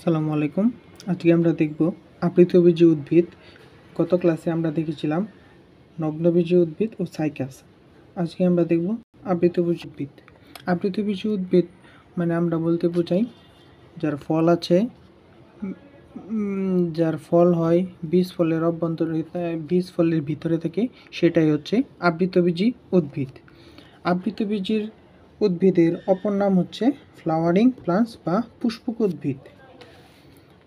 আসসালামু আলাইকুম। আজকে আমরা দেখব আবৃতবীজী উদ্ভিদ। গত ক্লাসে আমরা দেখেছিলাম নগ্নবীজী উদ্ভিদ ও সাইকাস। আজকে আমরা দেখব আবৃতবীজী উদ্ভিদ। আবৃতবীজী উদ্ভিদ মানে আমরা বলতে বোঝাই যার ফল আছে, যার ফল হয় বীজ ফলের ভিতরে থেকে, সেটাই হচ্ছে আবৃতবীজী উদ্ভিদ। আবৃতবীজীর উদ্ভিদের অপর নাম হচ্ছে ফ্লাওয়ারিং প্লান্টস বা পুষ্পক উদ্ভিদ।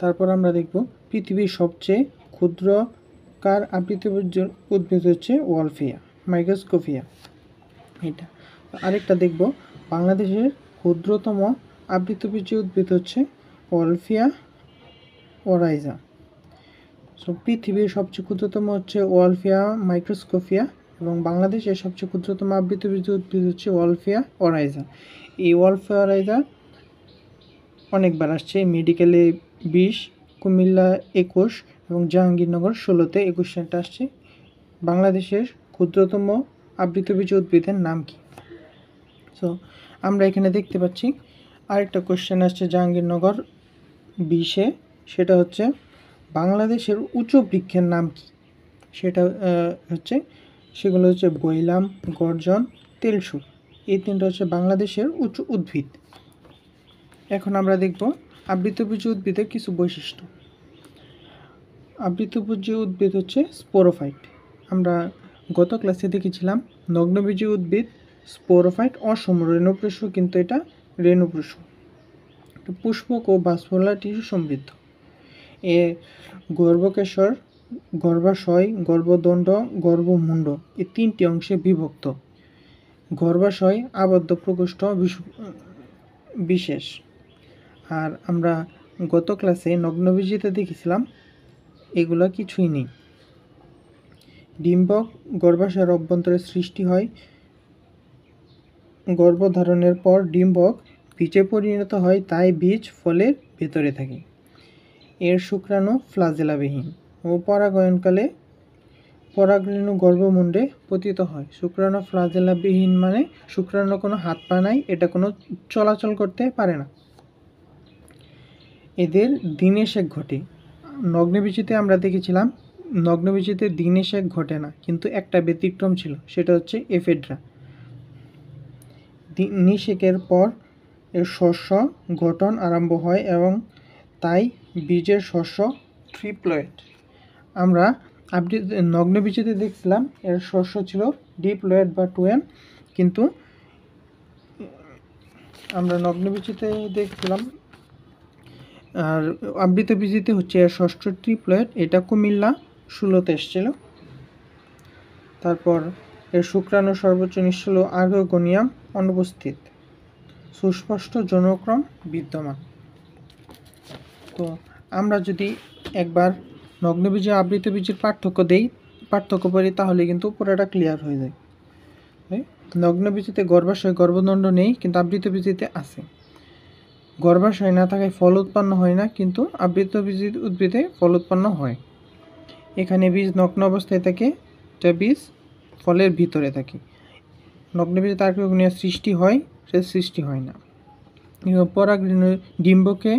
তারপর আমরা দেখব পৃথিবীর সবচেয়ে ক্ষুদ্রকার আবৃতবীজী উদ্ভিদ হচ্ছে ওয়ালফিয়া, মাইক্রোস্কোপিয়া। এটা আরেকটা দেখব বাংলাদেশের ক্ষুদ্রতম আবৃতবীজী উদ্ভিদ হচ্ছে ওয়ালফিয়া ওরাইজা। সো পৃথিবীর সবচেয়ে ক্ষুদ্রতম হচ্ছে ওয়ালফিয়া মাইক্রোস্কোপিয়া এবং বাংলাদেশের সবচেয়ে ক্ষুদ্রতম আবৃতবীজী উদ্ভিদ হচ্ছে ওয়ালফিয়া ওরাইজা। এই ওয়ালফিয়া ওরাইজা অনেকবার আসছে, মেডিকেলে 20, কুমিল্লা 21 এবং জাহাঙ্গীরনগর 16-তে 21 আসছে। বাংলাদেশের ক্ষুদ্রতম আবৃতবীজী উদ্ভিদের নাম কি? সো আমরা এখানে দেখতে পাচ্ছি আরেকটা কোশ্চেন আসছে জাহাঙ্গীরনগর 20-এ, সেটা হচ্ছে বাংলাদেশের উঁচু বৃক্ষের নাম কি? সেগুলো হচ্ছে বৈলাম, গর্জন, তেলসুর। এই তিনটা হচ্ছে বাংলাদেশের উঁচু উদ্ভিদ। এখন আমরা দেখব আবৃতবীজী উদ্ভিদের কিছু বৈশিষ্ট্য। আবৃতবীজী উদ্ভিদ হচ্ছে স্পোরোফাইট। আমরা গত ক্লাসে দেখেছিলাম নগ্নবীজী উদ্ভিদ স্পোরোফাইট, অসম রেণুপ্রসূ, কিন্তু এটা রেণুপ্রসূ। পুষ্পক ও ভাস্কুলার টিস্যু সমৃদ্ধ। এ গর্ভকেশর, গর্ভাশয়, গর্ভদণ্ড, গর্ভমুণ্ড এই 3টি অংশে বিভক্ত। গর্ভাশয় আবদ্ধ প্রকোষ্ঠ বিশেষ। আর আমরা গত ক্লাসে নগ্নবীজীতে দেখেছিলাম এগুলো কিছুই নেই। ডিম্বক গর্ভাশয়ের অভ্যন্তরে সৃষ্টি হয়। গর্ভধারণের পর ডিম্বক বীজে পরিণত হয়, তাই বীজ ফলের ভেতরে থাকে। এর শুক্রাণু ফ্লাজেলাবিহীন ও পরাগায়নকালে পরাগরেণু গর্ভমুণ্ডে পতিত হয়। শুক্রাণু ফ্লাজেলাবিহীন মানে শুক্রাণুর কোনো হাত পা নাই, এটা কোনো চলাচল করতে পারে না। এদের দিনেশেক ঘটে। নগ্নবীজীতে আমরা দেখেছিলাম নগ্নবীজীতে দিনেশেক ঘটে না, কিন্তু একটা ব্যতিক্রম ছিল, সেটা হচ্ছে এফেড্রা। নিষেকের পর এর শস্য গঠন আরম্ভ হয় এবং তাই বীজের শস্য ট্রিপ্লয়েড। আমরা নগ্নবীজীতে দেখছিলাম এর শস্য ছিল ডিপ্লয়েড বা টুয়েন, কিন্তু আমরা নগ্নবীজীতে দেখছিলাম আর আবৃতবীজীতে হচ্ছে এর ষষ্ঠ ট্রিপ্লয়েড। এটা কুমিল্লা 16-তে এসেছিল। তারপর এর শুক্রাণু সর্বোচ্চ নিশ্চল আর্গোগোনিয়াম অনুপস্থিত। সুস্পষ্ট যৌনক্রম বিদ্যমান। তো আমরা যদি একবার নগ্নবীজী আবৃতবীজীর পার্থক্য পড়ি, তাহলে কিন্তু পুরোটা ক্লিয়ার হয়ে যায়। নগ্নবীজীতে গর্ভাশয়, গর্ভদণ্ড নেই, কিন্তু আবৃতবীজীতে আছে। গর্ভাশয় না থাকায় ফল উৎপন্ন হয় না, কিন্তু আবৃতবীজী উদ্ভিদে ফল উৎপন্ন হয়। এখানে বীজ নগ্ন অবস্থায় থাকে, যা বীজ ফলের ভিতরে থাকে। নগ্নবীজে আর্গোগোনিয়া সৃষ্টি হয়, সে সৃষ্টি হয় না। পরাগরেণু ডিম্বকে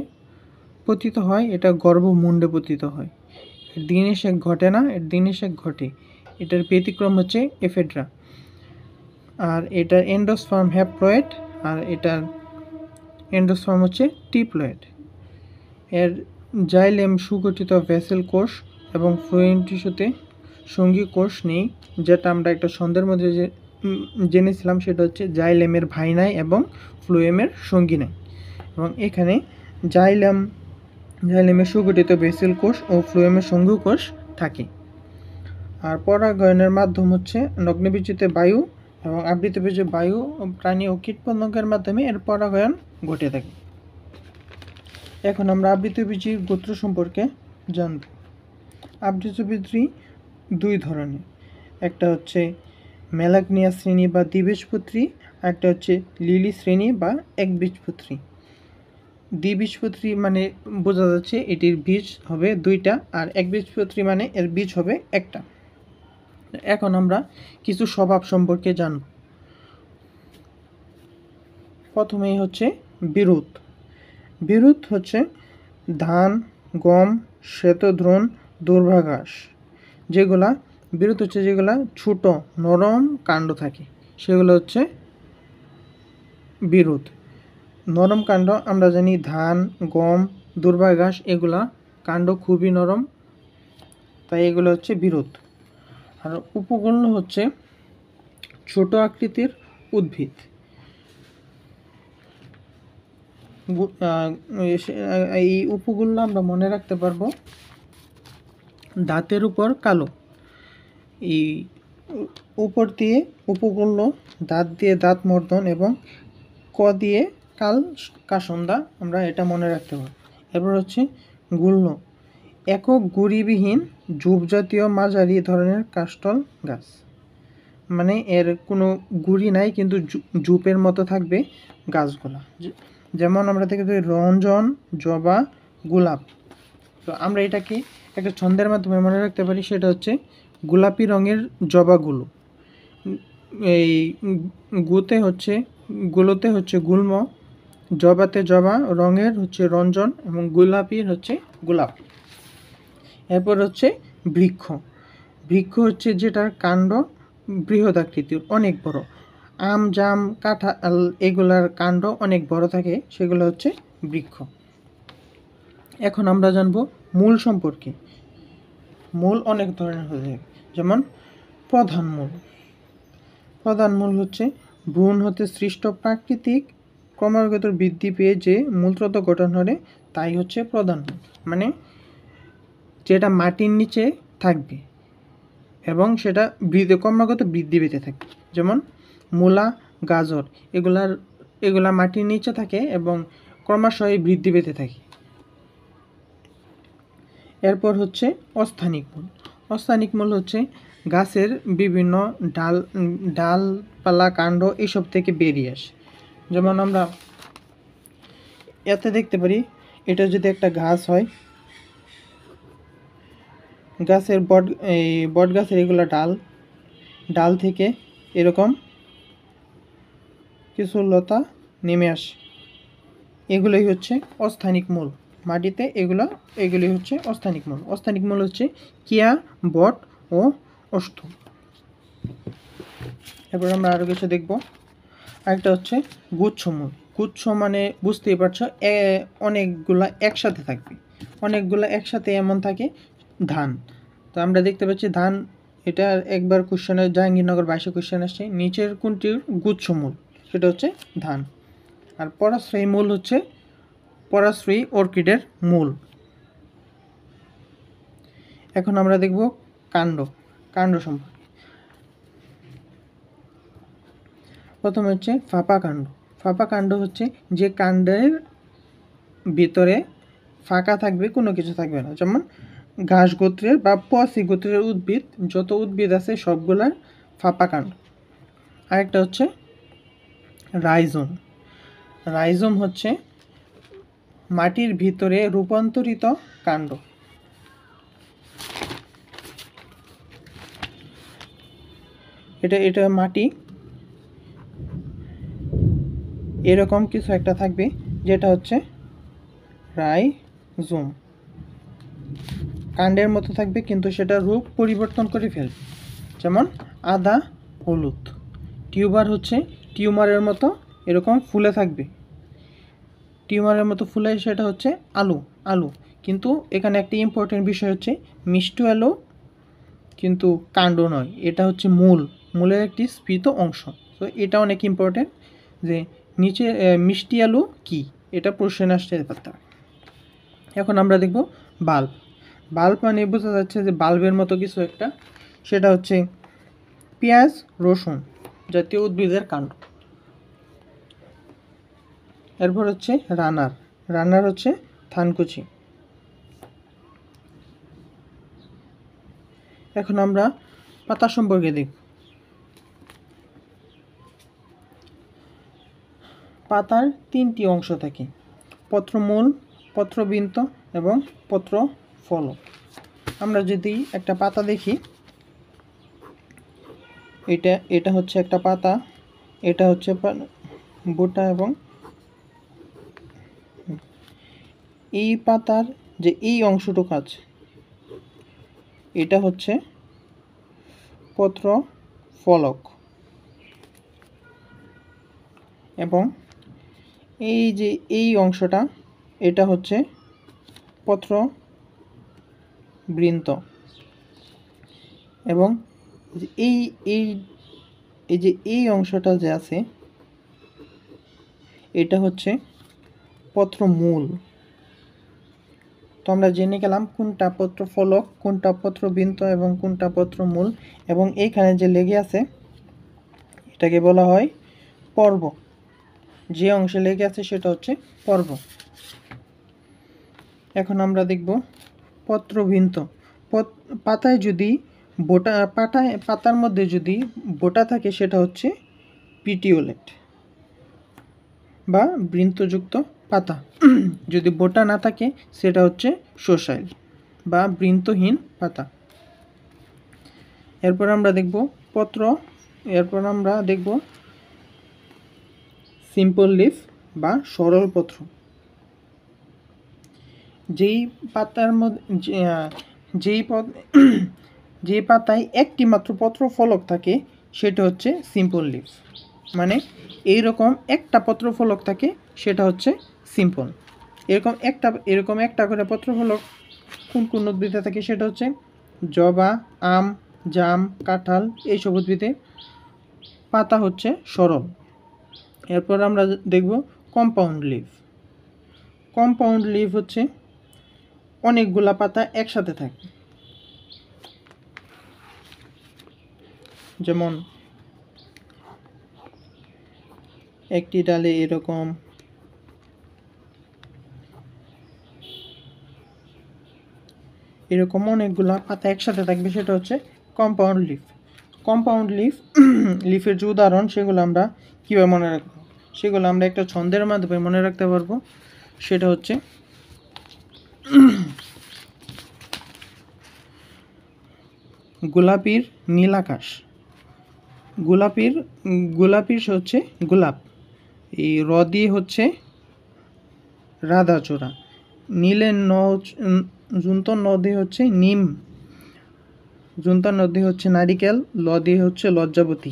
পতিত হয়, এটা গর্ভমুণ্ডে পতিত হয়। এর দিনেশেক ঘটে না, এর দিনেশেক ঘটে। এটার ব্যতিক্রম হচ্ছে এফেড্রা। আর এটার এন্ডোস্পার্ম হ্যাপ্লয়েড, আর এটার এন্ডোস্পার্ম হচ্ছে ট্রিপ্লয়েড। এর জাইলেম সুগঠিত ভেসেল কোষ এবং ফ্লোয়েম টিস্যুতে সঙ্গী কোষ নেই, যেটা আমরা একটা ছন্দের মধ্যে জেনেছিলাম, সেটা হচ্ছে জাইলেমের ভাই নাই এবং ফ্লোয়েমের সঙ্গী নাই। এবং এখানে জাইলেমের সুগঠিত ভেসেল কোষ ও ফ্লোয়েমের সঙ্গী কোষ থাকে। আর পরাগায়নের মাধ্যম হচ্ছে নগ্নবীজীতে বায়ু এবং আবৃতবীজে বায়ু, প্রাণী ও কীটপতঙ্গের মাধ্যমে এর পরাগায়ন ঘটে থাকে। এখন আমরা আবৃতবীজীর গোত্র সম্পর্কে জানব। আবৃতবীজী 2 ধরনের। একটা হচ্ছে মেলাগনিয়া শ্রেণী বা দ্বিবীজপত্রী, একটা হচ্ছে লিলি শ্রেণী বা একবীজপত্রী। দ্বিবীজপত্রী মানে বোঝা যাচ্ছে এটির বীজ হবে 2টা, আর একবীজপত্রী মানে এর বীজ হবে একটা। এখন আমরা কিছু স্বভাব সম্পর্কে জানব। প্রথমেই হচ্ছে বিরুৎ। বিরুৎ হচ্ছে ধান, গম, শ্বেতদ্রোণ, দূর্বা ঘাস। যেগুলা বিরুৎ হচ্ছে যেগুলা ছোট নরম কাণ্ড থাকে সেগুলো হচ্ছে বিরুৎ। নরম কাণ্ড আমরা জানি ধান, গম, দূর্বা ঘাস এগুলা কাণ্ড খুবই নরম, তাই এগুলো হচ্ছে বিরুৎ। আর উপগুল্ম হচ্ছে ছোট আকৃতির উদ্ভিদ। এই উপগুল্ম আমরা মনে রাখতে পারবো দাঁতের উপর কালো। এই উপর দিয়ে উপগুল্ম, দাঁত দিয়ে দাঁত মর্দন এবং ক দিয়ে কাল কাসন্দা, আমরা এটা মনে রাখতে পারবো। এরপর হচ্ছে গুল্ম, একক গুড়িবিহীন ঝোপজাতীয় মাঝারি ধরনের কাষ্ঠল গাছ। মানে এর কোনো গুড়ি নাই কিন্তু ঝোপের মতো থাকবে গাছগুলা। যেমন আমরা দেখি রঞ্জন, জবা, গোলাপ। তো আমরা এটাকে একটা ছন্দের মাধ্যমে মনে রাখতে পারি, সেটা হচ্ছে গোলাপি রঙের জবাগুলো। এই গুলোতে হচ্ছে গুল্ম, জবাতে জবা, রঙের হচ্ছে রঞ্জন এবং গোলাপির হচ্ছে গোলাপ। এরপর হচ্ছে বৃক্ষ। বৃক্ষ হচ্ছে যেটার কাণ্ড বৃহদাকৃতির, অনেক বড়। আম, জাম, কাঁঠাল এগুলার কাণ্ড অনেক বড় থাকে, সেগুলো হচ্ছে বৃক্ষ। এখন আমরা জানবো মূল সম্পর্কে। মূল অনেক ধরনের হয়ে থাকে, যেমন প্রধান মূল। প্রধান মূল হচ্ছে ভ্রূণ হতে সৃষ্ট প্রাকৃতিক ক্রমাগত বৃদ্ধি পেয়ে যে মূলতত্ত্ব গঠন হবে তাই হচ্ছে প্রধান মূল। মানে যেটা মাটির নিচে থাকবে এবং সেটা ক্রমাগত বৃদ্ধি পেতে থাকবে। যেমন মূলা, গাজর এগুলা মাটির নিচে থাকে এবং ক্রমাশই বৃদ্ধি পেতে থাকে। এরপর হচ্ছে অস্থানিক মূল। অস্থানিক মূল হচ্ছে গাছের বিভিন্ন ডালপালা, কাণ্ড এসব থেকে বেরিয়ে আসে। যেমন আমরা এতে দেখতে পারি, এটা যদি একটা গাছ হয়, গাছের বট গাছের এগুলো ডাল থেকে এরকম কিছু লতা নেমে আসে, এগুলোই হচ্ছে অস্থানিক মূল মাটিতে। এগুলি হচ্ছে অস্থানিক মূল। অস্থানিক মূল হচ্ছে কিয়া, বট ও অষ্ট। এরপর আমরা আরও কিছু দেখব। আরেকটা হচ্ছে গুচ্ছ মূল। গুচ্ছ মানে বুঝতেই পারছো, অনেকগুলা একসাথে থাকবে। অনেকগুলা একসাথে এমন থাকে ধান। তো আমরা দেখতে পাচ্ছি ধান, এটা একবার কোশ্চেনে জাহাঙ্গীরনগর 22 কোশ্চেন আসছে। নিচের কোনটির গুচ্ছ মূল? সেটা হচ্ছে ধান। আর পরাশ্রয়ী মূল হচ্ছে পরাশ্রয়ী অর্কিডের মূল। এখন আমরা দেখব কাণ্ড সম্পর্কে। প্রথমে হচ্ছে ফাঁপা কাণ্ড। ফাঁপা কাণ্ড হচ্ছে যে কাণ্ডের ভিতরে ফাঁকা থাকবে, কোনো কিছু থাকবে না। যেমন ঘাস গোত্রের বা পসি গোত্রের উদ্ভিদ, যত উদ্ভিদ আছে সবগুলার ফাঁপা কাণ্ড। আরেকটা হচ্ছে রাইজোম। রাইজোম হচ্ছে মাটির ভিতরে রূপান্তরিত কাণ্ড। এটা মাটি এরকম কিছু একটা থাকবে, যেটা হচ্ছে রাইজোম। কাণ্ডের মতো থাকবে কিন্তু সেটা রূপ পরিবর্তন করে ফেলবে। যেমন আদা, হলুদ। টিউবার হচ্ছে টিউমারের মতো এরকম ফুলে থাকবে, টিউমারের মতো ফুলে, সেটা হচ্ছে আলু। কিন্তু এখানে একটা ইম্পর্টেন্ট বিষয় হচ্ছে মিষ্টি আলু কিন্তু কাণ্ড নয়, এটা হচ্ছে মূলের একটি স্ফীত অংশ। তো এটা অনেক ইম্পর্টেন্ট যে নিচে মিষ্টি আলু কি, এটা প্রশ্ন আসতে পারত। এখন আমরা দেখব বাল্ব মানে বোঝা যাচ্ছে যে বাল্বের মতো কিছু একটা, সেটা হচ্ছে পেঁয়াজ, রসুন জাতীয় উদ্ভিদের কাণ্ড। এরপর হচ্ছে রানার হচ্ছে থানকুচি। এখন আমরা পাতা সম্পর্কে দেখব। পাতার 3টি অংশ থাকে, পত্রমূল, পত্রবৃন্ত এবং পত্রফলক। আমরা যদি একটা পাতা দেখি, এটা হচ্ছে একটা পাতা, এটা হচ্ছে বোটা এবং এই পাতার যে এই অংশটুকু আছে এটা হচ্ছে পত্র ফলক, এবং এই যে এই অংশটা এটা হচ্ছে পত্র বৃন্ত, এবং এই এই এই যে এই অংশটা যে আছে এটা হচ্ছে পত্র মূল। তো আমরা জেনে গেলাম কোনটা পত্র ফলক, কোনটা পত্র বৃন্ত এবং কোনটা পত্র মূল, এবং এইখানে যে লেগে আছে এটাকে বলা হয় পর্ব। যে অংশে লেগে আছে সেটা হচ্ছে পর্ব। এখন আমরা দেখব পত্রবৃন্ত। পাতায় যদি পাতার মধ্যে যদি বোটা থাকে সেটা হচ্ছে পিটিওলেট বা বৃন্তযুক্ত পাতা। যদি বোটা না থাকে সেটা হচ্ছে সোসাইল বা বৃন্তহীন পাতা। এরপর আমরা দেখব সিম্পল লিফ বা সরল পত্র। যেই পাতার মধ্যে যে পাতায় একটি মাত্র পত্র ফলক থাকে সেটা হচ্ছে সিম্পল লিফ, মানে এইরকম একটা পত্র ফলক থাকে সেটা হচ্ছে সিম্পল। এরকম একটা করে পত্র ফলক কোন উদ্ভিদে থাকে সেটা হচ্ছে জবা, আম, জাম, কাঁঠাল এইসব উদ্ভিদে পাতা হচ্ছে সরল। এরপর আমরা দেখব কম্পাউন্ড লিফ। কম্পাউন্ড লিফ হচ্ছে অনেকগুলা পাতা একসাথে থাকে, যেমন একটি ডালে এরকম অনেকগুলা পাতা একসাথে থাকবে সেটা হচ্ছে কম্পাউন্ড লিফ। কম্পাউন্ড লিফের যে উদাহরণ সেগুলো আমরা কীভাবে মনে রাখবো, সেগুলো আমরা একটা ছন্দের মাধ্যমে মনে রাখতে পারবো। সেটা হচ্ছে গোলাপির নীল আকাশ। গোলাপির হচ্ছে গোলাপ, এই র দিয়ে হচ্ছে রাধাচূড়া, নীলের জুন্তর নদী হচ্ছে নিম, জুন্তর নদী হচ্ছে নারিকেল, ল দিয়ে হচ্ছে লজ্জাবতী,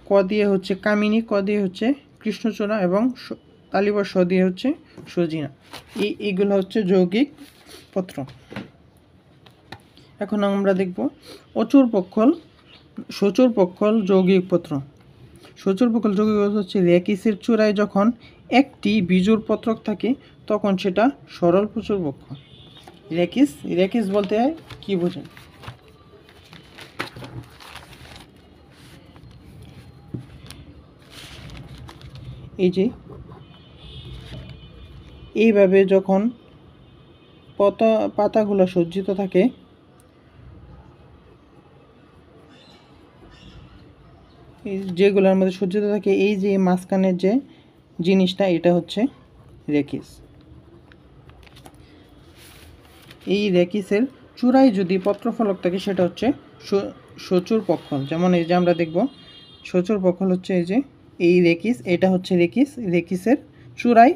ক দিয়ে হচ্ছে কামিনী, ক দিয়ে হচ্ছে কৃষ্ণচূড়া, এবং তালিবর স দিয়ে হচ্ছে সজিনা। এইগুলো হচ্ছে যৌগিক পত্র। এখন আমরা দেখব সচর পক্ষল যৌগিক পত্র। সচর পক্ষল যৌগিক পত্র হচ্ছে রেকিসের চূড়ায় যখন একটি বিজোড় পত্রক থাকে তখন সেটা সরল প্রচুর পক্ষ। রেকিস বলতে কি বোঝায়? এই যে এইভাবে যখন পাতাগুলো সজ্জিত থাকে যেগুলোর মধ্যে সজ্জিত থাকে, এই যে মাঝখানের যে জিনিসটা এটা হচ্ছে রেকিস। এই রেকিসের চূড়ায় যদি পত্রফলক থাকে সেটা হচ্ছে সচুর পক্ষল। যেমন এই যে আমরা দেখব সচুর পক্ষল হচ্ছে এই যে এই রেকিস, এটা হচ্ছে রেকিসের চূড়ায়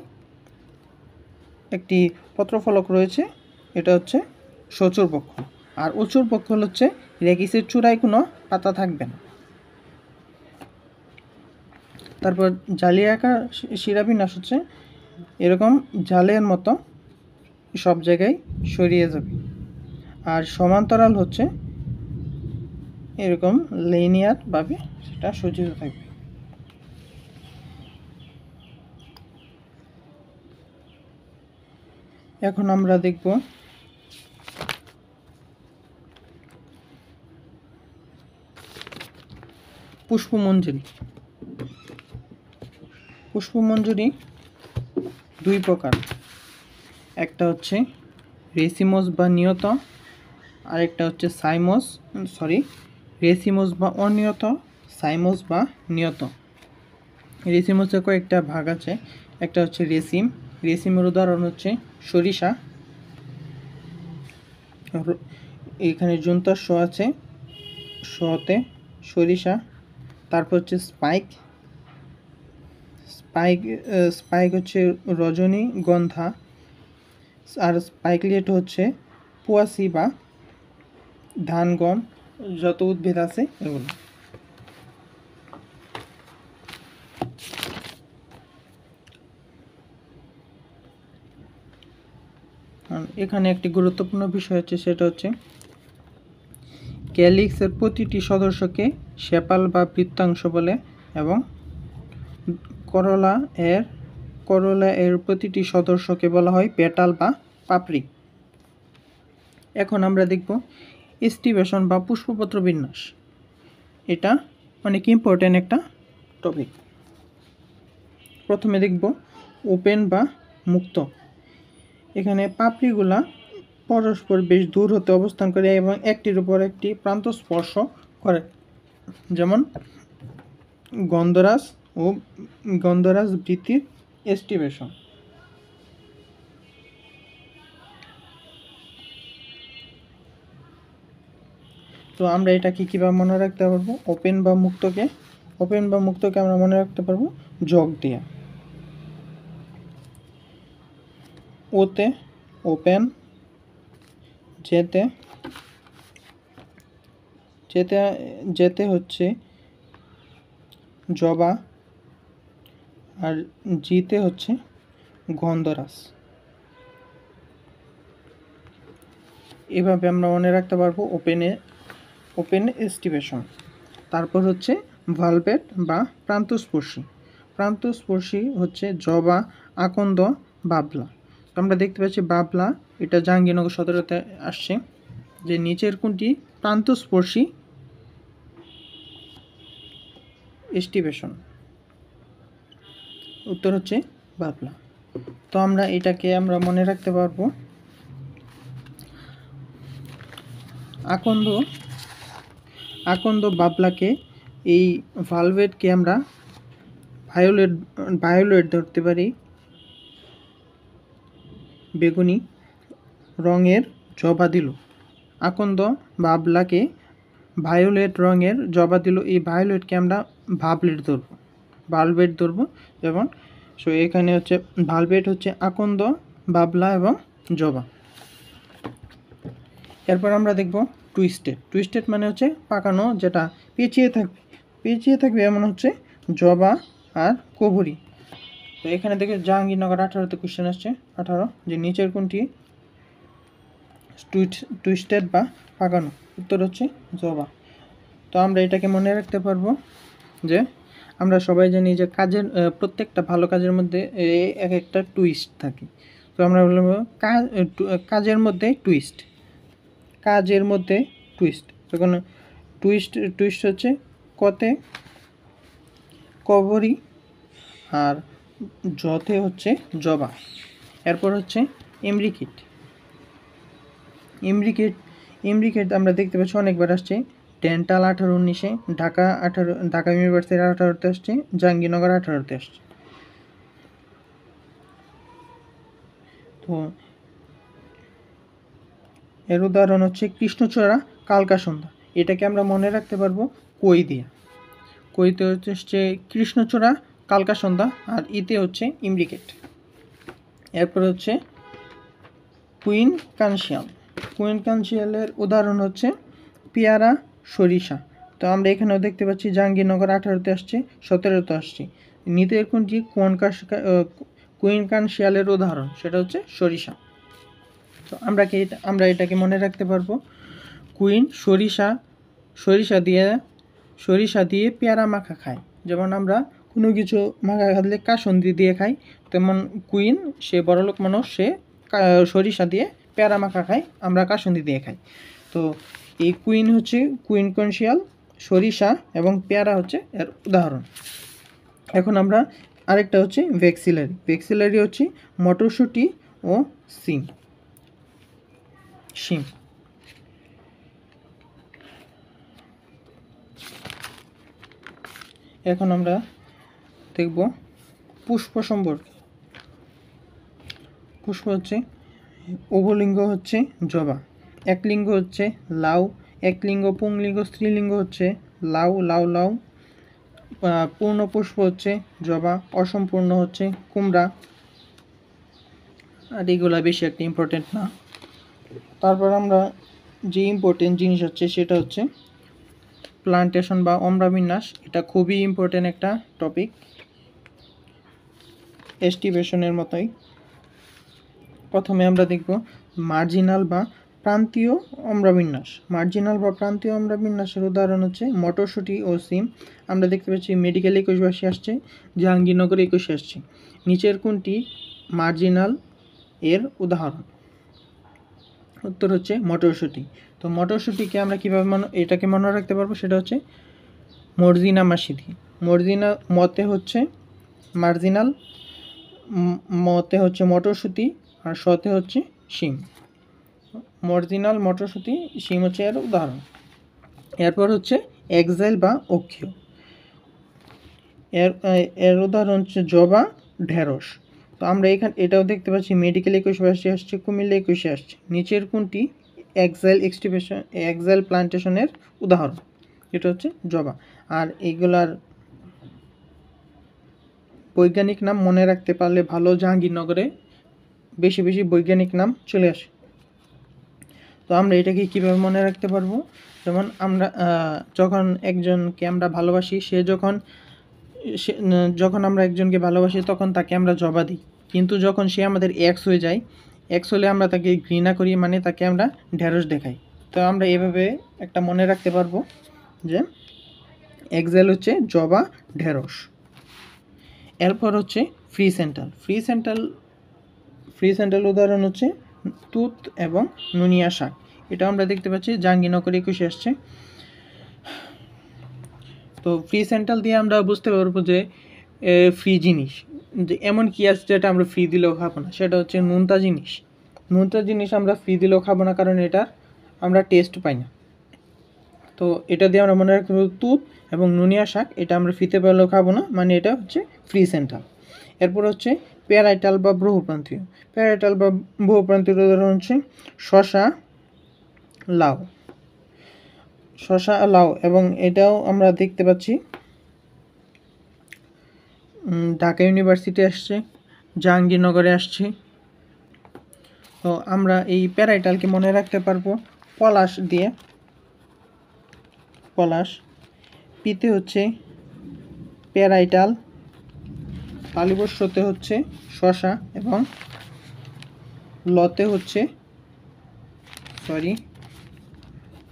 একটি পত্রফলক রয়েছে, এটা হচ্ছে সচুর পক্ষল। আর উচুর পক্ষল হচ্ছে রেকিসের চূড়ায় কোনো পাতা থাকবে না। তারপর জালিয়াকার শিরাবিন্যাস হচ্ছে এরকম জালের মতো সব জায়গায় ছড়িয়ে যাবে, আর সমান্তরাল হচ্ছে এরকম লিনিয়ার ভাবে সেটা সজ্জিত থাকবে। এখন আমরা দেখব পুষ্পমঞ্জরি। পুষ্পমঞ্জরি দুই প্রকার, একটা হচ্ছে রেসিমোস বা নিয়ত, আরেকটা হচ্ছে রেসিমোস বা অনিয়ত, সাইমোস বা নিয়ত। রেসিমোসের কয়েকটা ভাগ আছে, একটা হচ্ছে রেসিমের উদাহরণ হচ্ছে সরিষা, এখানে জুন্তর শ আছে, শতে সরিষা। তারপর হচ্ছে স্পাইক হচ্ছে রজনীগন্ধা, আর স্পাইকলেট হচ্ছে পোয়াসি বা ধান গম যত উদ্ভিদ আছে এগুলো। এখানে একটি গুরুত্বপূর্ণ বিষয় হচ্ছে, সেটা হচ্ছে ক্যালিক্সের প্রতিটি সদস্যকে সেপাল বা বৃত্তাংশ বলে এবং করলা এর প্রতিটি সদস্যকে বলা হয় পেটাল বা পাপড়ি। এখন আমরা দেখব স্টিভেশন বা পুষ্পপত্র বিন্যাস। এটা অনেক ইম্পর্টেন্ট একটা টপিক। প্রথমে দেখব ওপেন বা মুক্ত। এখানে পাপড়িগুলা পরস্পর বেশ দূর হতে অবস্থান করে এবং একটির উপর একটি প্রান্ত স্পর্শ করে, যেমন গন্ধরাজ বৃত্তির এস্টিভেশন। তো আমরা এটাকে কীভাবে মনে রাখতে পারবো? ওপেন বা মুক্তকে আমরা মনে রাখতে পারবো যোগ দিয়ে। ওতে ওপেন, যেতে হচ্ছে জবা, আর জিতে হচ্ছে গন্ধরাজ। এভাবে আমরা মনে রাখতে পারবো ওপেন এস্টিভেশন। তারপর হচ্ছে ভালভেট বা প্রান্তস্পর্শী হচ্ছে জবা, আকন্দ, বাবলা। তো আমরা দেখতে পাচ্ছি বাবলা এটা জাহাঙ্গীরনগর 17-তে আসছে। যে নিচের কোনটি প্রান্তস্পর্শী এস্টিভেশন? উত্তর হচ্ছে বাবলা। তো আমরা এটাকে আমরা মনে রাখতে পারবো আকন্দ বাবলাকে, এই ভালভেটকে আমরা ভায়োলেট ধরতে পারি, বেগুনি রঙের জবা দিল। আকন্দ বাবলাকে ভায়োলেট রঙের জবা দিল, এই ভায়োলেটকে আমরা ভালভেট ধরবো। যেমন এখানে হচ্ছে ভালভেট হচ্ছে আকন্দ, বাবলা এবং জবা। এরপর আমরা দেখব টুইস্টেড মানে হচ্ছে পাকানো, যেটা পেঁচিয়ে থাকবে এমন হচ্ছে জবা আর কবরী। তো এখানে দেখে জাহাঙ্গীরনগর 18-তে কোশ্চেন আসছে 18, যে নিচের কোনটি টুইস্টেড বা পাকানো? উত্তর হচ্ছে জবা। তো আমরা এটাকে মনে রাখতে পারবো যে আমরা সবাই জানি যে প্রত্যেকটা ভালো কাজের মধ্যে এক একটা টুইস্ট থাকে। তো আমরা বলবো কাজের মধ্যে টুইস্ট। তখন টুইস্ট হচ্ছে কতে কবরী, আর জতে হচ্ছে জবা। এরপর হচ্ছে ইমব্রিকেট আমরা দেখতে পাচ্ছি অনেকবার আসছে। ডেন্টাল 18-19-এ, ঢাকা ইউনিভার্সিটি 18-তে আসছে, জাহাঙ্গীরনগর 18-তে আসছে। তো এর উদাহরণ হচ্ছে কৃষ্ণচূড়া, কালকাসন্ধ্যা। এটাকে আমরা মনে রাখতে পারবো কই দিয়ে। কইতে হচ্ছে কৃষ্ণচূড়া, কালকাসন্ধ্যা, আর ইতে হচ্ছে ইমব্রিকেট। এরপর হচ্ছে কুইন কানশিয়ালের উদাহরণ হচ্ছে পেয়ারা, সরিষা। তো আমরা এখানেও দেখতে পাচ্ছি জাহাঙ্গীরনগর 18-তে আসছে, 17-তে আসছে। নিতের কোনটি কুইন কানশিয়ালের উদাহরণ? সেটা হচ্ছে সরিষা। তো আমরা এটাকে মনে রাখতে পারবো কুইন সরিষা দিয়ে পেয়ারা মাখা খায়। যেমন আমরা কোনো কিছু মাখা খাইলে কাসুন্দি দিয়ে খাই, তেমন কুইন সে বড়লোক মানুষ, সে সরিষা দিয়ে পেয়ারা মাখা খায়, আমরা কাসুন্দি দিয়ে খাই। তো এই কুইন হচ্ছে কুইন কানশিয়াল, সরিষা এবং পেয়ারা হচ্ছে এর উদাহরণ। এখন আমরা আরেকটা হচ্ছে ভেক্সিলারি হচ্ছে মটরশুঁটি ও শিম। এখন আমরা দেখব পুষ্প সম্পর্কে। পুষ্প হচ্ছে উভলিঙ্গ হচ্ছে জবা, একলিঙ্গ হচ্ছে লাউ, একলিঙ্গ পুংলিঙ্গ স্ত্রীলিঙ্গ হচ্ছে লাউ, পূর্ণ পুষ্প হচ্ছে জবা, অসম্পূর্ণ হচ্ছে কুমড়া, আর এগুলা বেশি একটা ইম্পর্টেন্ট না। তারপর আমরা যে ইম্পর্টেন্ট জিনিস হচ্ছে সেটা হচ্ছে প্লান্টেশন বা অম্রবিন্যাস। এটা খুবই ইম্পর্টেন্ট একটা টপিক, এস্টিভেশনের মতোই। প্রথমে আমরা দেখব মার্জিনাল বা প্রান্তীয় অম্রবিন্যাস। মার্জিনাল বা প্রান্তীয় অম্রবিন্যাসের উদাহরণ হচ্ছে মটরশুঁটি ও সিম। আমরা দেখতে পাচ্ছি মেডিকেল 21 আসছে, জাহাঙ্গীরনগর 21 আসছে। নিচের কোনটি মার্জিনাল এর উদাহরণ? উত্তর হচ্ছে মটরশুঁটি। তো মটরশুঁটিকে আমরা কীভাবে এটাকে মনে রাখতে পারবো, সেটা হচ্ছে মর্জিনা মাসিদি। মর্জিনা মতে হচ্ছে মার্জিনাল, মতে হচ্ছে মটরশুঁটি, আর সতে হচ্ছে শিম। মর্জিনাল, মটরশুঁটি, শিম হচ্ছে এর উদাহরণ। এরপর হচ্ছে এক্সাইল বা অক্ষীয়। এর উদাহরণ হচ্ছে জবা, ঢেঁড়স। তো আমরা এটাও দেখতে পাচ্ছি মেডিকেল 21 আসছে, কুমিল্লা 21 আসছে। নিচের কোনটি এক্সাইল প্লান্টেশনের উদাহরণ? এটা হচ্ছে জবা। আর এগুলার বৈজ্ঞানিক নাম মনে রাখতে পারলে ভালো, জাহাঙ্গীরনগরে বেশি বেশি বৈজ্ঞানিক নাম চলে আসে। তো আমরা এটাকে কীভাবে মনে রাখতে পারবো? যেমন আমরা যখন একজনকে আমরা ভালোবাসি, যখন আমরা একজনকে ভালোবাসি তখন তাকে আমরা জবা দিই, কিন্তু যখন সে আমাদের এক্স হয়ে যায়, এক্স হলে আমরা তাকে ঘৃণা করি, মানে তাকে আমরা ঢেঁড়স দেখাই। তো আমরা এভাবে একটা মনে রাখতে পারবো যে এক্সাইল হচ্ছে জবা, ঢেঁড়স। এরপর হচ্ছে ফ্রি সেন্ট্রাল উদাহরণ হচ্ছে তুত এবং নুনিয়া শাক। এটা আমরা দেখতে পাচ্ছি জাহাঙ্গীরনগর 21 আসছে। তো ফ্রি সেন্ট্রাল দিয়ে আমরা বুঝতে পারবো যে ফ্রি জিনিস, যে এমন কি আছে যেটা আমরা ফ্রি দিলেও খাবো না, সেটা হচ্ছে নুনতা জিনিস আমরা ফ্রি দিলেও খাবো না, কারণ এটা আমরা টেস্ট পাই না। তো এটা দিয়ে আমরা মনে রাখতে পারবো তুত এবং নুনিয়া শাক, এটা আমরা ফ্রিতে পেলেও খাবো না, মানে এটা হচ্ছে ফ্রি সেন্ট্রাল। এরপর হচ্ছে প্যারাইটাল বা বহুপ্রান্তীয়। প্যারাইটাল বা বহুপ্রান্তীয় উদাহরণ হচ্ছে শশা, লাউ, এবং এটাও আমরা দেখতে পাচ্ছি ঢাকা ইউনিভার্সিটি আসছে, জাহাঙ্গীরনগরে আসছে। তো আমরা এই প্যারাইটালকে মনে রাখতে পারবো পলাশ দিয়ে। পিতে হচ্ছে প্যারাইটাল, তালিবস্যতে হচ্ছে শশা, এবং লতে হচ্ছে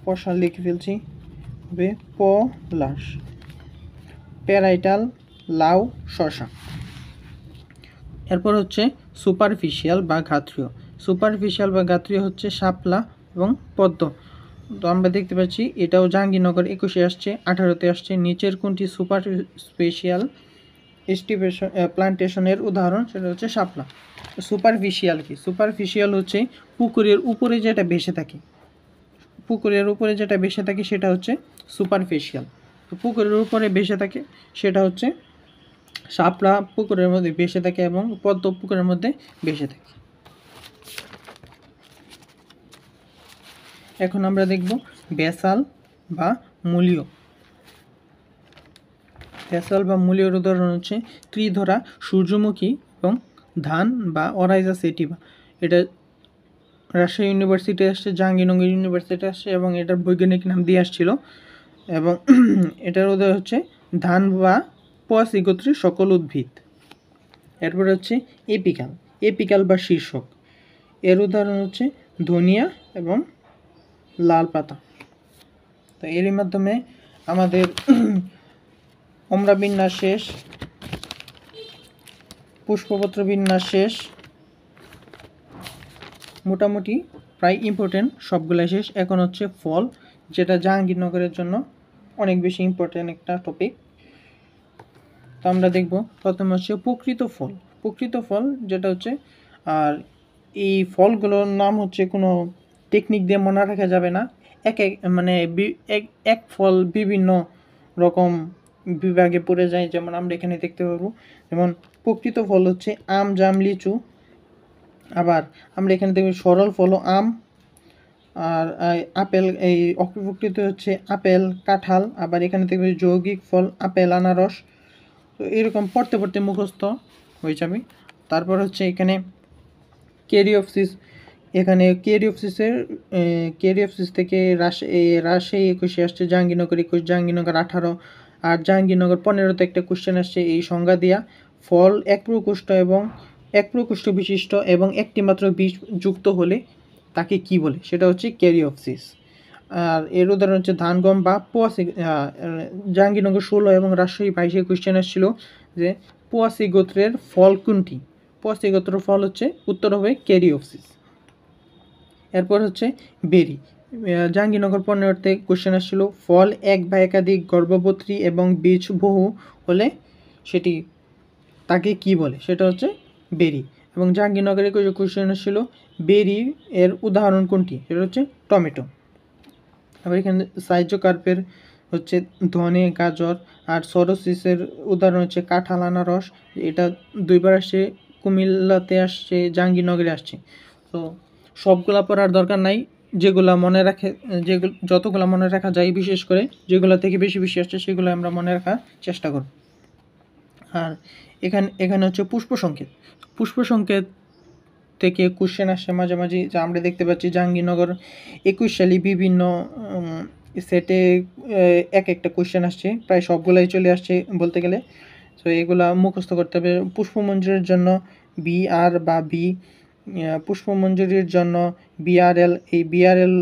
পশা লিখে ফেলছি, পলাশ। প্যারাইটাল, লাউ, শশা। এরপর হচ্ছে সুপারফিশিয়াল বা ঘাত্রীয় হচ্ছে শাপলা এবং পদ্ম। তো আমরা দেখতে পাচ্ছি এটাও জাহাঙ্গীরনগর 21 আসছে, 18তে আসছে। নিচের কোনটি সুপারফিশিয়াল প্লান্টেশনের উদাহরণ? সেটা হচ্ছে শাপলা। সুপারফিশিয়াল কি? সুপারফিশিয়াল হচ্ছে পুকুরের উপরে যেটা ভেসে থাকে সেটা হচ্ছে সুপারফিশিয়াল। তো পুকুরের উপরে ভেসে থাকে সেটা হচ্ছে শাপলা, পুকুরের মধ্যে ভেসে থাকে, এবং পদ্ম পুকুরের মধ্যে ভেসে থাকে। এখন আমরা দেখব বেসাল বা মূলীয়। উদাহরণ হচ্ছে ত্রিধরা, সূর্যমুখী এবং ধান বা অরাইজা সেটিভা। এটা রাজশাহী ইউনিভার্সিটি আসছে, জাহাঙ্গীরনগর ইউনিভার্সিটি আসছে, এবং এটার বৈজ্ঞানিক নাম দিয়ে আসছিল। এবং এটার উদাহরণ হচ্ছে ধান বা পয়াসি গোত্রের সকল উদ্ভিদ। এরপর হচ্ছে এপিকাল বা শীর্ষক। এর উদাহরণ হচ্ছে ধনিয়া এবং লাল পাতা। তো এরই মাধ্যমে আমাদের অম্রবিন্যাস শেষ, পুষ্পপত্র বিন্যাস শেষ, মোটামুটি প্রায় ইম্পর্টেন্ট সবগুলাই শেষ। এখন হচ্ছে ফল, যেটা জাহাঙ্গীরনগরের জন্য অনেক বেশি ইম্পর্টেন্ট একটা টপিক। তো আমরা দেখব প্রথমে হচ্ছে প্রকৃত ফল যেটা হচ্ছে, আর এই ফলগুলোর নাম হচ্ছে কোনো টেকনিক দিয়ে মনে রাখা যাবে না। এক ফল বিভিন্ন রকম বিভাগে পড়ে যায়। যেমন আমরা এখানে দেখতে পাবো, যেমন প্রকৃত ফল হচ্ছে আম, জাম, লিচু। আবার আমরা এখানে দেখব সরল ফল আম, আর আপেল এই অন্তর্ভুক্তিতে হচ্ছে আপেল, কাঁঠাল, আবার এখানে দেখবে যৌগিক ফল আপেল, আনারস। তো এরকম পড়তে পড়তে মুখস্থ হয়ে যাবে। তারপর হচ্ছে এখানে কেরিওপসিস, এখানে কেরিওপসিস থেকে রাজশাহী 21 আসছে, জাহাঙ্গীরনগর 21, জাহাঙ্গীরনগর 18, আর জাহাঙ্গীরনগর 15তে একটা কোশ্চেন আসছে এই সংজ্ঞা দিয়া। ফল এক প্রকোষ্ঠ বিশিষ্ট এবং একটি মাত্র বীজ যুক্ত হলে তাকে কি বলে, সেটা হচ্ছে ক্যারিওপসিস। আর এর উদাহরণ হচ্ছে ধান, গম বা পোয়াশি। জাহাঙ্গীরনগর 16 এবং রাজশাহী 22 কোশ্চেন আসছিল যে পোয়াশি গোত্রের ফল কোনটি। পোয়াশি গোত্রের ফল হচ্ছে, উত্তর হবে ক্যারিওপসিস। এরপর হচ্ছে বেরি। জাহাঙ্গীরনগর 15তে কোশ্চেন আসছিল ফল এক বা একাধিক গর্ভবতী এবং বীজ বহু হলে সেটি তাকে কি বলে, সেটা হচ্ছে বেরি। এবং জাহাঙ্গীরনগরে কোশ্চেন ছিল বেরি এর উদাহরণ কোনটি, সেটা হচ্ছে টমেটো। আবার এখানে সাইজোকার্পের হচ্ছে ধনে, গাজর, আর সরোসিসের উদাহরণ হচ্ছে কাঁঠাল, আনারস। এটা 2বার আসছে, কুমিল্লাতে আসছে, জাহাঙ্গীরনগরে আসছে। তো সবগুলা পড়ার দরকার নাই, যেগুলো যতগুলো মনে রাখা যায়, বিশেষ করে যেগুলো থেকে বেশি বেশি আসছে সেগুলো আমরা মনে রাখার চেষ্টা করব। আর এখানে হচ্ছে পুষ্প সংকেত থেকে কোশ্চেন আসে মাঝামাঝি, যা আমরা দেখতে পাচ্ছি জাহাঙ্গীরনগর 21 সালে বিভিন্ন সেটে এক একটা কোশ্চেন আসছে, প্রায় সবগুলাই চলে আসছে বলতে গেলে। তো এগুলা মুখস্থ করতে হবে। পুষ্পমঞ্জুরির জন্য BR বা বি, পুষ্পমঞ্জুরির জন্য BRL, এই BRL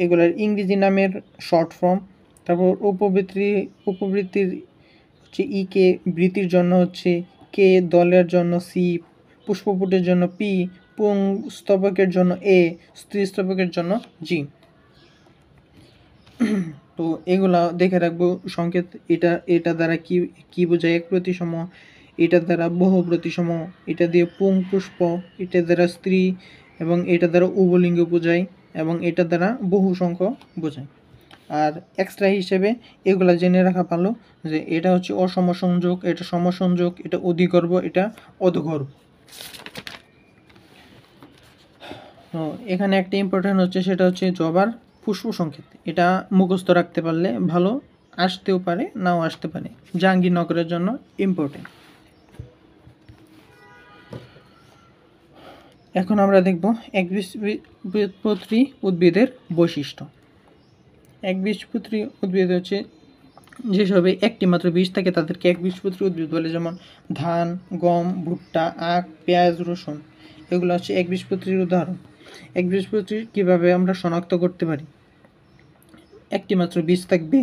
এগুলার ইংরেজি নামের শর্ট ফর্ম। তারপর উপবৃত্তির হচ্ছে EK, বৃত্তির জন্য হচ্ছে K, দলের জন্য C, পুষ্পপুটের জন্য P, পুংস্তবকের জন্য A, স্ত্রীস্তবকের জন্য G। তো এগুলা দেখে রাখবো সংকেত। এটা দ্বারা কি বোঝায়, এক প্রতিসম, এটা দ্বারা বহু প্রতিসম, এটা দিয়ে পুং পুষ্প, এটা দ্বারা স্ত্রী, এবং এটা দ্বারা উভলিঙ্গ বোঝায়, এবং এটা দ্বারা বহু সংখ্যা বোঝায়। আর এক্সট্রা হিসেবে এগুলা জেনে রাখা ভালো যে এটা হচ্ছে অসম সংযোগ, এটা সমসংযোগ, এটা অধিগর্ভ, এটা অধগর্ভ। তো এখানে একটা ইম্পর্টেন্ট হচ্ছে, সেটা হচ্ছে জবার পুষ্প সংকেত। এটা মুখস্থ রাখতে পারলে ভালো, আসতেও পারে নাও আসতে পারে, জাহাঙ্গীরনগরের জন্য ইম্পর্টেন্ট। এখন আমরা দেখব একবীজপত্রী উদ্ভিদের বৈশিষ্ট্য। একবীজপত্রী উদ্ভিদ হচ্ছে যেসবে একটি মাত্র বীজ থাকে তাদেরকে একবীজপত্রী উদ্ভিদ বলে, যেমন ধান, গম, ভুট্টা, আখ, পেঁয়াজ, রসুন। এগুলো হচ্ছে একবীজপত্রীর উদাহরণ। একবীজপত্রী কীভাবে আমরা শনাক্ত করতে পারি, একটি মাত্র বীজ থাকবে,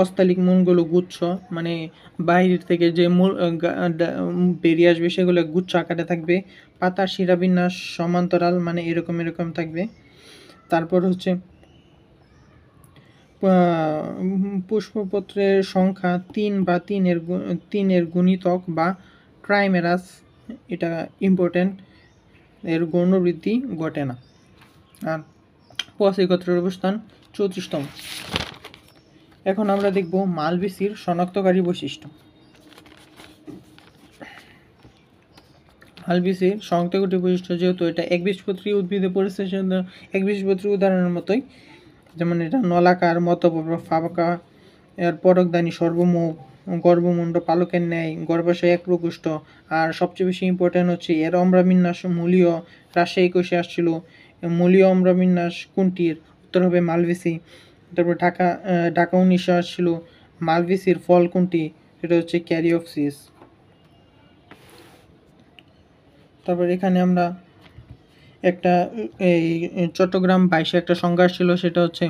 অস্থালিক মূলগুলো গুচ্ছ, মানে বাইরের থেকে যে মূল বেরিয়ে আসবে সেগুলো গুচ্ছ আকারে থাকবে, পাতার শিরাবিন্যাস সমান্তরাল, মানে এরকম থাকবে। তারপর হচ্ছে পুষ্পপত্রের সংখ্যা 3 বা 3-এর গুণিতক বা ট্রাইমেরাস, এটা ইম্পর্টেন্ট, এর গৌণবৃদ্ধি ঘটে না। আর পোয়াশি গোত্রের অবস্থান 34তম। এখন আমরা দেখব মালবেসির শনাক্তকারী বৈশিষ্ট্য। মালবেসির শনাক্তকারী বৈশিষ্ট্য, যেহেতু এটা একবীজপত্রী উদ্ভিদে পরিস্থিতি একবীজপত্রী উদাহরণের মতোই, যেমন এটা নলাকার, মতপর্ব, ফাঁকা, এর পরকদানি, সর্বমুখ, গর্ভমুণ্ড পালকের ন্যায়, গর্ভাশয় এক প্রকোষ্ঠ। আর সবচেয়ে বেশি ইম্পর্টেন্ট হচ্ছে এর অম্রবিন্যাস মূলীয়। রাজশাহী 21 আসছিল, মূলীয় অম্রবিন্যাস কোনটির, উত্তর হবে মালবেসি। তারপর ঢাকা 1900 আসছিল, মালবেসির ফল কোনটি, সেটা হচ্ছে ক্যারিওপসিস। তারপর এখানে আমরা একটা এই চট্টগ্রাম 22 একটা সংজ্ঞা ছিল, সেটা হচ্ছে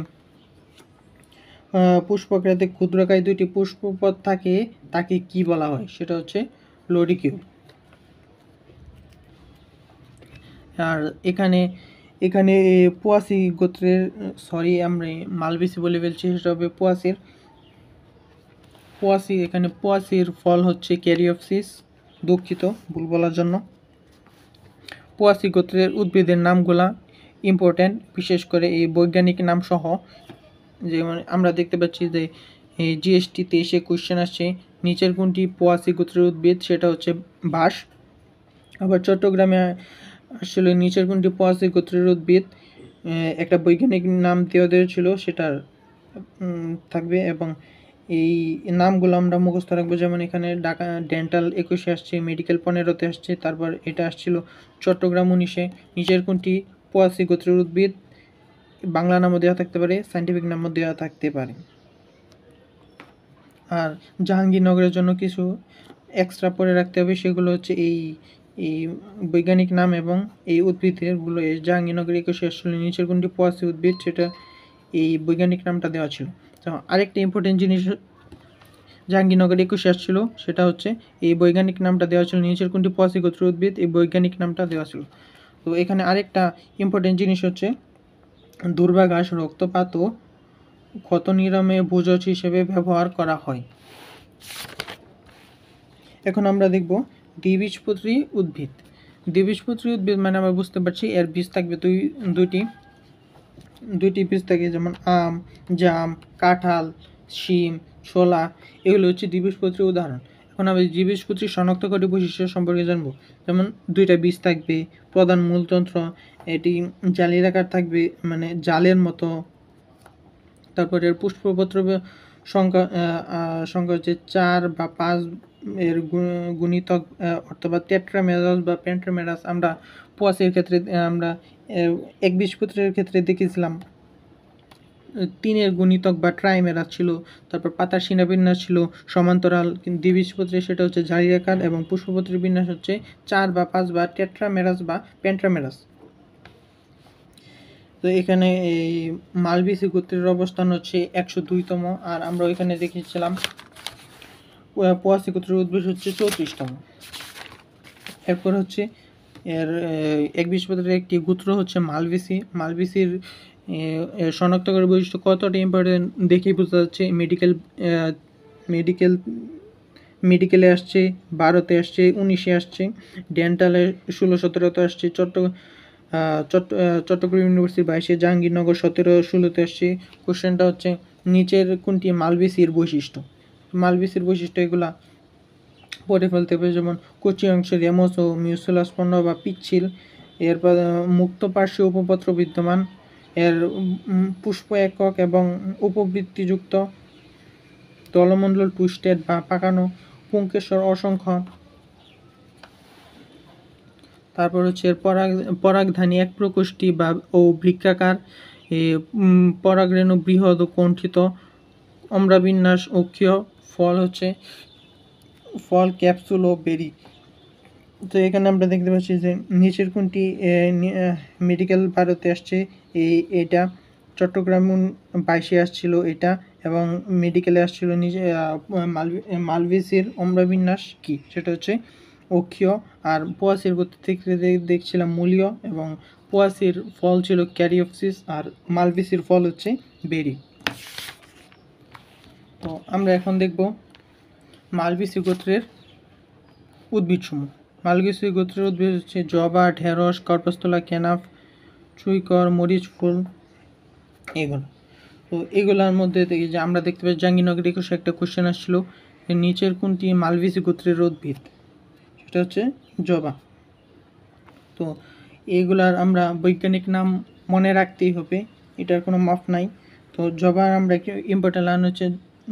পুষ্পক্রান্তে ক্ষুদ্রকায় 2টি পুষ্পপদ থাকে, তাকে কি বলা হয়, সেটা হচ্ছে লরিকিউল। আর এখানে পোয়াশি গোত্রের, আমরা মালবেসি বলে ফেলছি, সেটা হবে পোয়াশি। এখানে পোয়াশির ফল হচ্ছে ক্যারিওপসিস, দুঃখিত ভুল বলার জন্য। পোয়াশি গোত্রের উদ্ভিদের নামগুলা ইম্পর্টেন্ট, বিশেষ করে এই বৈজ্ঞানিক নাম সহ। যেমন আমরা দেখতে পাচ্ছি যে এই GST-তে এসে কোশ্চেন আসছে, নিচের কোনটি পোয়াশি গোত্রের উদ্ভিদ, সেটা হচ্ছে বাঁশ। আবার চট্টগ্রামে আসলে নিচের কোনটি পোয়াশি গোত্রের উদ্ভিদ, একটা বৈজ্ঞানিক নাম দেওয়া ছিল সেটার থাকবে, এবং এই নামগুলো আমরা মুখস্থ রাখবো। যেমন এখানে ঢাকা ডেন্টাল 21-এ আসছে, মেডিকেল 15-তে আসছে, তারপর এটা আসছিল চট্টগ্রাম 19-এ। নিচের কোনটি পোয়াসি গোত্রের উদ্ভিদ? বাংলা নামও দেওয়া থাকতে পারে, সায়েন্টিফিক নামও দেওয়া থাকতে পারে। আর জাহাঙ্গীরনগরের জন্য কিছু এক্সট্রা পড়ে রাখতে হবে, সেগুলো হচ্ছে এই বৈজ্ঞানিক নাম এবং এই উদ্ভিদেরগুলো। এই জাহাঙ্গীরনগর 21-এ আসছিল নিচের কোনটি পোয়াসি উদ্ভিদ, সেটা এই বৈজ্ঞানিক নামটা দেওয়া ছিল। তো আরেকটা ইম্পর্টেন্ট জিনিস জাহাঙ্গীরনগর 21-এ আসছিল, সেটা হচ্ছে এই বৈজ্ঞানিক নামটা দেওয়া ছিল নিচের কোনটি পোয়াসি গোত্রের উদ্ভিদ, এই বৈজ্ঞানিক নামটা দেওয়া ছিল। তো এখানে আরেকটা ইম্পর্টেন্ট জিনিস হচ্ছে দুর্বা ঘাস রক্তপাত ও ক্ষত নিরাময়ে ভূজজ হিসেবে ব্যবহার করা হয়। এখন আমরা দেখব দ্বিবীজপত্রী উদ্ভিদ। দ্বিবীজপত্রী উদ্ভিদ মানে আমরা বুঝতে পারছি এর বীজ থাকবে দুইটি বীজ থাকে, যেমন আম, জাম, কাঁঠাল, শিম, ছোলা, এগুলো হচ্ছে দ্বিবীজপত্রী উদাহরণ। এখন আমরা দ্বিবীজপত্রী শনাক্তকারী বৈশিষ্ট্য সম্পর্কে জানবো। যেমন দুইটা বীজ থাকবে, প্রধান মূলতন্ত্র, এটি জালির আকার থাকবে মানে জালের মতো। তারপরে এর পুষ্পপত্র সংখ্যা হচ্ছে 4 বা 5 এর গুণিতক, অথবা টেট্রামেরাস বা পেন্টামেরাস। আমরা পোয়াসের ক্ষেত্রে আমরা একবীজপত্রের ক্ষেত্রে দেখেছিলাম 3-এর গুণিতক বা ট্রাইমেরাস ছিল। তারপর পাতার শিরাবিন্যাস ছিল সমান্তরাল, কিন্তু দ্বিবীজপত্রে সেটা হচ্ছে জালি আকার, এবং পুষ্পপত্রের বিন্যাস হচ্ছে 4 বা 5 বা টেট্রামেরাস বা পেন্টামেরাস। তো এখানে এই মালবেসি গোত্রের অবস্থান হচ্ছে 102তম, আর আমরা ওইখানে দেখেছিলাম পোয়াসি গোত্রের উদ্ভিদ হচ্ছে 34তম। এরপর হচ্ছে এর একবীজপত্রের একটি গোত্র হচ্ছে মালবেসি। মালবেসির শনাক্তকারী বৈশিষ্ট্য কতটা ইম্পর্টেন্ট দেখেই বোঝা যাচ্ছে। মেডিকেলে আসছে, 12তে আসছে, 19-এ আসছে, ডেন্টালে 16-17তে আসছে, চট্টগ্রাম ইউনিভার্সিটি 22-এ, জাহাঙ্গীরনগর 17-16তে আসছে। কোশ্চেনটা হচ্ছে নিচের কোনটি মালবেসির বৈশিষ্ট্য? মালবেসির বৈশিষ্ট্য এগুলা পড়ে ফেলতে হবে, যেমন কচি অংশে রেমস ও মিউসুলাসপন্ন বা পিচ্ছিল, এরপর মুক্ত পার্শ্বীয় উপপত্র বিদ্যমান, এর পুষ্প একক এবং উপবৃত্তিযুক্ত, দলমণ্ডল টুইস্টেড বা পাকানো, পুংকেশর অসংখ্য। তারপর হচ্ছে এর পরাগধানী এক প্রকোষ্ঠী বা ও বৃক্কাকার, পরাগরেণু বৃহৎ ও কণ্ঠিত, অম্রাবিন্যাস অক্ষীয়, ফল ক্যাপসুল ও বেরি। তো এখানে আমরা দেখতে পাচ্ছি যে নিচের কোনটি মেডিকেল 12-তে আসছে, এটা চট্টগ্রাম 22-এ আসছিল এটা, এবং মেডিকেলে আসছিল নিচে মালবেসির অম্রবিন্যাস কি, সেটা হচ্ছে অক্ষীয়। আর পোয়াসির গতি থেকে দেখছিলাম মূলীয়, এবং পোয়াসির ফল ছিল ক্যারিওপসিস, আর মালবেসির ফল হচ্ছে বেরি। তো আমরা এখন দেখব মালবেসি গোত্রের উদ্ভিদসমূহ। মালবেসি গোত্রের উদ্ভিদ হচ্ছে জবা, ঢেঁড়স, কর্পস্তলা, কেনাফ, চুইকর, মরিচ ফুল, এগুলো। তো এগুলোর মধ্যে থেকে যে আমরা দেখতে পাই জাহাঙ্গীরনগর 21-এ একটা কোশ্চেন আসছিল, নিচের কোনটি মালবেসি গোত্রের উদ্ভিদ? সেটা হচ্ছে জবা। তো এইগুলার আমরা বৈজ্ঞানিক নাম মনে রাখতেই হবে, এটার কোনো মাপ নাই। তো জবার আমরা ইম্পর্টেন্ট লাইন হচ্ছে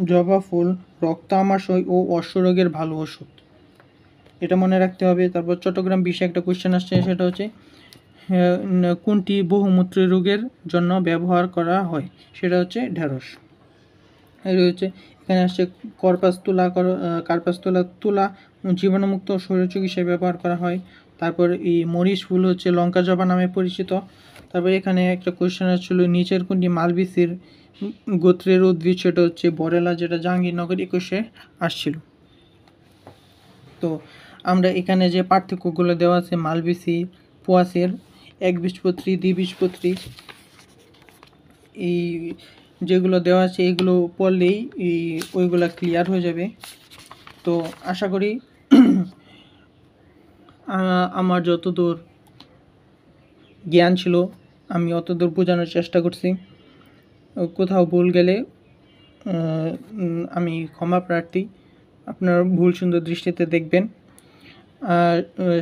জবা ফুল রক্ত আমাশয় ও অশ্বরোগের ভালো ওষুধ, এটা মনে রাখতে হবে। তারপর চট্টগ্রাম 20-এ একটা কোশ্চেন আসছে, সেটা হচ্ছে কোনটি বহুমূত্র রোগের জন্য ব্যবহার করা হয়? সেটা হচ্ছে ঢেঁড়স। এর হচ্ছে এখানে আসছে কার্পাস তুলা জীবাণুমুক্ত শরীর চিকিৎসায় ব্যবহার করা হয়। তারপর এই মরিচ ফুল হচ্ছে লঙ্কা জবা নামে পরিচিত। তারপর এখানে একটা কোয়েশ্চেন আসছিল নিচের কোনটি মালবেসির গোত্রের উদ্ভিদ? সেটা হচ্ছে বরেলা, যেটা জাহাঙ্গীরনগর 21-এ আসছিল। তো আমরা এখানে যে পার্থক্যগুলো দেওয়া আছে মালবেসি পোয়াসের একবীজপত্রী দ্বিবীজপত্রী এই যেগুলো দেওয়া আছে এগুলো পড়লেই ওইগুলো ক্লিয়ার হয়ে যাবে। তো আশা করি আমার যতদূর জ্ঞান ছিল আমি অতদূর বোঝানোর চেষ্টা করছি। কোথাও ভুল গেলে আমি ক্ষমা প্রার্থী, আপনার ভুল সুন্দর দৃষ্টিতে দেখবেন। আর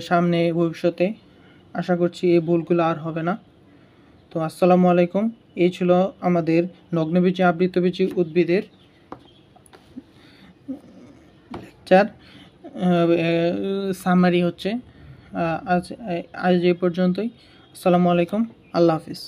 সামনে ভবিষ্যতে আশা করছি এই ভুলগুলো আর হবে না। তো আসসালামু আলাইকুম। এই ছিল আমাদের নগ্নবীজি আবৃতবীজি উদ্ভিদের লেকচার সামারি হচ্ছে। আজ এই পর্যন্তই। আসসালামু আলাইকুম, আল্লাহ হাফিজ।